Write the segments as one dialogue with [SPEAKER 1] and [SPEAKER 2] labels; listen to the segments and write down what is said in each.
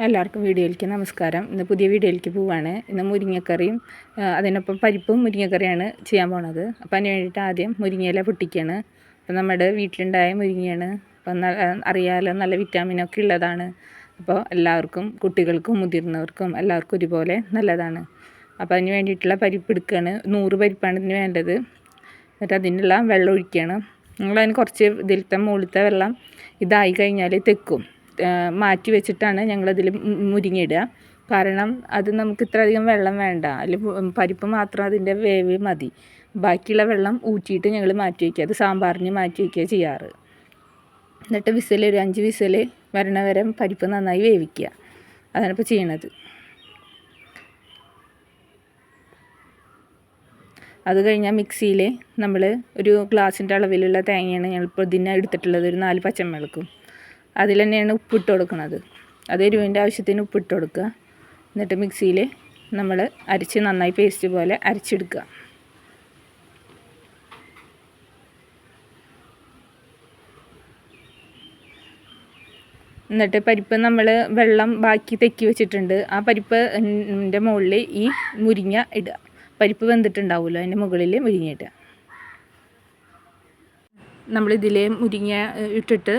[SPEAKER 1] എല്ലാവർക്കും വീഡിയോയിലേക്ക് നമസ്കാരം. ഇന്ന് പുതിയ വീഡിയോയിലേക്ക് പോവാണ്. ഇന്ന് മുരിങ്ങക്കറിയും അതിനൊപ്പം പരിപ്പും മുരിങ്ങക്കറിയാണ് ചെയ്യാൻ പോണത്. അപ്പോൾ അതിന് വേണ്ടിയിട്ട് ആദ്യം മുരിങ്ങയില പൊട്ടിക്കുകയാണ്. അപ്പോൾ നമ്മുടെ വീട്ടിലുണ്ടായ മുരിങ്ങയാണ്. അപ്പം അറിയാമല്ലോ, നല്ല വിറ്റാമിനൊക്കെ ഉള്ളതാണ്. അപ്പോൾ എല്ലാവർക്കും, കുട്ടികൾക്കും മുതിർന്നവർക്കും എല്ലാവർക്കും ഒരുപോലെ നല്ലതാണ്. അപ്പോൾ അതിന് വേണ്ടിയിട്ടുള്ള പരിപ്പ് എടുക്കുകയാണ്. 100 പരിപ്പാണ് ഇതിന് വേണ്ടത്. എന്നിട്ട് അതിനുള്ള വെള്ളം ഒഴിക്കുകയാണ്. നമ്മളതിന് കുറച്ച് ഇതിലത്തെ മുകളിലത്തെ വെള്ളം ഇതായി കഴിഞ്ഞാൽ തെക്കും മാറ്റി വെച്ചിട്ടാണ് ഞങ്ങളതിൽ മുരിങ്ങ ഇടുക. കാരണം അത് നമുക്ക് ഇത്രയധികം വെള്ളം വേണ്ട, അതിൽ പരിപ്പ് മാത്രം അതിൻ്റെ വേവ് മതി. ബാക്കിയുള്ള വെള്ളം ഊറ്റിയിട്ട് ഞങ്ങൾ മാറ്റി വയ്ക്കുക. അത് സാമ്പാറിന് മാറ്റി വയ്ക്കുക ചെയ്യാറ്. എന്നിട്ട് ഒരു 5 വിസിൽ വരണ വരെ പരിപ്പ് നന്നായി വേവിക്കുക. അതാണ് ഇപ്പോൾ ചെയ്യണത്. അത് കഴിഞ്ഞാൽ മിക്സിയിൽ നമ്മൾ ഒരു ഗ്ലാസിൻ്റെ അളവിലുള്ള തേങ്ങയാണ് ഞങ്ങളിപ്പോൾ ഇതിനെ എടുത്തിട്ടുള്ളത്. ഒരു 4 പച്ചമുളകും അതിൽ തന്നെയാണ് ഉപ്പിട്ട് കൊടുക്കുന്നത്. അത് എരിവിൻ്റെ ആവശ്യത്തിന് ഉപ്പിട്ട് കൊടുക്കുക. എന്നിട്ട് മിക്സിയിൽ നമ്മൾ അരച്ച് നന്നായി പേസ്റ്റ് പോലെ അരച്ചെടുക്കുക. എന്നിട്ട് പരിപ്പ് നമ്മൾ വെള്ളം ബാക്കി തെക്കി വെച്ചിട്ടുണ്ട്. ആ പരിപ്പിൻ്റെ മുകളിൽ ഈ മുരിങ്ങ ഇടുക. പരിപ്പ് വെന്തിട്ടുണ്ടാവുമല്ലോ, അതിൻ്റെ മുകളിൽ മുരിങ്ങ ഇടുക. നമ്മളിതിൽ മുരിങ്ങ ഇട്ടിട്ട്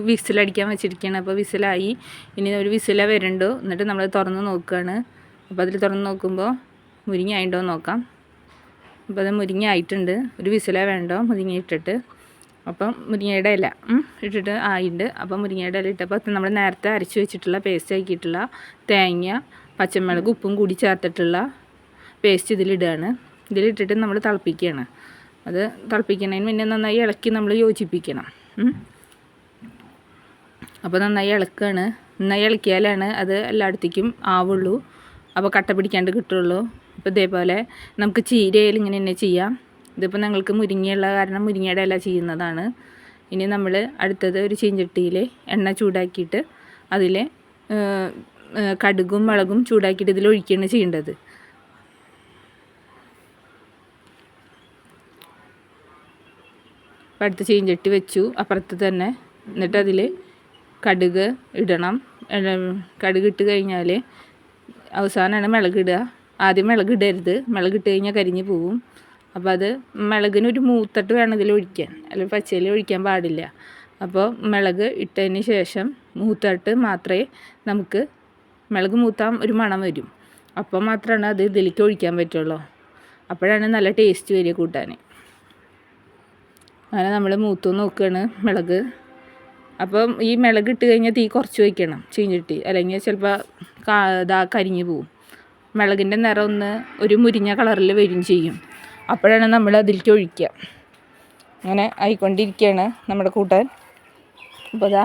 [SPEAKER 1] വിസിലടിക്കാൻ വെച്ചിരിക്കുകയാണ്. അപ്പോൾ വിസിലായി. ഇനി ഒരു വിസില വരുന്നുണ്ടോ, എന്നിട്ട് നമ്മൾ തുറന്ന് നോക്കുകയാണ്. അപ്പോൾ അതിൽ തുറന്ന് നോക്കുമ്പോൾ മുരിങ്ങ ആയിട്ടോ നോക്കാം. അപ്പോൾ അത് മുരിങ്ങ ആയിട്ടുണ്ട്. ഒരു വിസില വേണ്ടോ മുരിങ്ങ ഇട്ടിട്ട്. അപ്പം മുരിങ്ങയുടെ ഇല ഇട്ടിട്ട് ആയിട്ടുണ്ട്. അപ്പോൾ മുരിങ്ങയുടെ ഇല ഇട്ടപ്പോൾ നമ്മൾ നേരത്തെ അരച്ച് വെച്ചിട്ടുള്ള പേസ്റ്റ് ആക്കിയിട്ടുള്ള തേങ്ങ, പച്ചമുളക്, ഉപ്പും കൂടി ചേർത്തിട്ടുള്ള പേസ്റ്റ് ഇതിലിടുകയാണ്. ഇതിലിട്ടിട്ട് നമ്മൾ തിളപ്പിക്കുകയാണ്. അത് തിളപ്പിക്കുന്നതിന് മുന്നേ നന്നായി ഇളക്കി നമ്മൾ യോജിപ്പിക്കണം. അപ്പോൾ നന്നായി ഇളക്കുകയാണ്. നന്നായി ഇളക്കിയാലാണ് അത് എല്ലായിടത്തേക്കും ആവുള്ളൂ. അപ്പോൾ കട്ട പിടിക്കാണ്ട് കിട്ടുള്ളൂ. അപ്പോൾ ഇതേപോലെ നമുക്ക് ചീരയിൽ ഇങ്ങനെ തന്നെ ചെയ്യാം. ഇതിപ്പോൾ ഞങ്ങൾക്ക് മുരിങ്ങയുള്ള കാരണം മുരിങ്ങയുടെ ഇല ചെയ്യുന്നതാണ്. ഇനി നമ്മൾ അടുത്തത് ഒരു ചീഞ്ചട്ടിയിൽ എണ്ണ ചൂടാക്കിയിട്ട് അതിൽ കടുകും മുളകും ചൂടാക്കിയിട്ട് ഇതിൽ ഒഴിക്കുകയാണ് ചെയ്യേണ്ടത്. അപ്പോൾ അടുത്ത ചീഞ്ചട്ടി വെച്ചു അപ്പുറത്ത് തന്നെ. എന്നിട്ട് അതിൽ കടുക് ഇടണം. കടുക് ഇട്ട് കഴിഞ്ഞാൽ അവസാനമാണ് മുളകിടുക. ആദ്യം മുളകിടരുത്, മുളകിട്ട് കഴിഞ്ഞാൽ കരിഞ്ഞ് പോവും. അപ്പോൾ അത് മുളകിനൊരു മൂത്തട്ട് വേണം ഇതിൽ ഒഴിക്കാൻ, അല്ലെങ്കിൽ പച്ചയിൽ ഒഴിക്കാൻ പാടില്ല. അപ്പോൾ മുളക് ഇട്ടതിന് ശേഷം മൂത്തട്ട് മാത്രമേ നമുക്ക്, മുളക് മൂത്താൻ ഒരു മണം വരും. അപ്പോൾ മാത്രമാണ് അത് ഇതിലേക്ക് ഒഴിക്കാൻ പറ്റുള്ളൂ. അപ്പോഴാണ് നല്ല ടേസ്റ്റ് വരിക കൂട്ടാൻ. അങ്ങനെ നമ്മൾ മൂത്തു നോക്കുകയാണ് മുളക്. അപ്പം ഈ മുളക് ഇട്ട് കഴിഞ്ഞാൽ തീ കുറച്ച് വയ്ക്കണം ചീഞ്ചട്ടി, അല്ലെങ്കിൽ ചിലപ്പോൾ കരിഞ്ഞ് പോവും. മുളകിൻ്റെ നിറം ഒരു മുരിഞ്ഞ കളറിൽ വരും ചെയ്യും. അപ്പോഴാണ് നമ്മൾ അതിലേക്ക് ഒഴിക്കുക. അങ്ങനെ ആയിക്കൊണ്ടിരിക്കുകയാണ് നമ്മുടെ കൂട്ടാൻ. അപ്പോൾ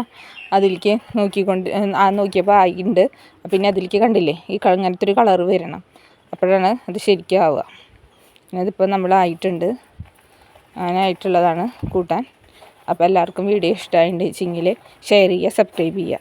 [SPEAKER 1] അതിലേക്ക് നോക്കിയപ്പോൾ ആയിട്ടുണ്ട്. പിന്നെ അതിലേക്ക് കണ്ടില്ലേ, ഈ അങ്ങനത്തെ ഒരു കളറ് വരണം. അപ്പോഴാണ് അത് ശരിക്കും ആവുക. അതിപ്പോൾ നമ്മളായിട്ടുണ്ട്. അങ്ങനെ ആയിട്ടുള്ളതാണ് കൂട്ടാൻ. അപ്പോൾ എല്ലാവർക്കും വീഡിയോ ഇഷ്ടമായിട്ടുണ്ടെങ്കിൽ ഷെയർ ചെയ്യുക, സബ്സ്ക്രൈബ് ചെയ്യുക.